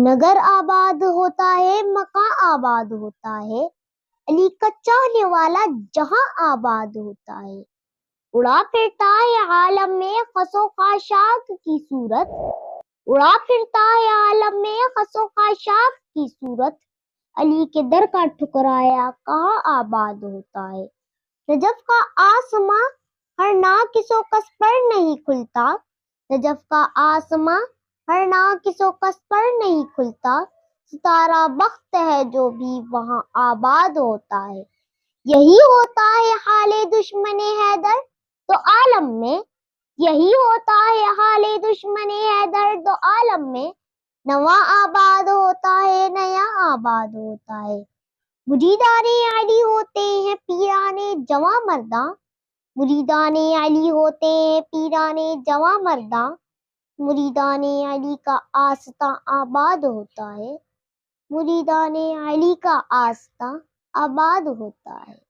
نگر آباد ہوتا ہے، مکاں آباد ہوتا ہے، علی کا چاہنے والا جہاں آباد ہوتا ہے۔ اڑا پھرتا ہے عالم میں خس و خاشاک کی صورت، اڑا پھرتا ہے عالم میں خس و خاشاک کی صورت، علی کے در کا ٹھکرایا کہاں آباد ہوتا ہے۔ نجف کا آسماں ہر ناقص و کس پر نہیں کھلتا، نجف کا آسماں ہر ناقص و کس پر نہیں کھلتا، ستارہ بخت ہے جو بھی وہاں آباد ہوتا ہے۔ یہی ہوتا ہے حال دشمن حیدر تو عالم میں، یہی ہوتا ہے حال دشمن حیدر تو عالم میں، نواں آباد ہوتا ہے، نیا آباد ہوتا ہے۔ مریدان علی ہوتے ہیں پیران جواں مرداں، مریدان علی ہوتے ہیں پیران جواں مرداں، مریدان علی کا آستاں آباد ہوتا ہے، مریدان علی کا آستاں آباد ہوتا ہے۔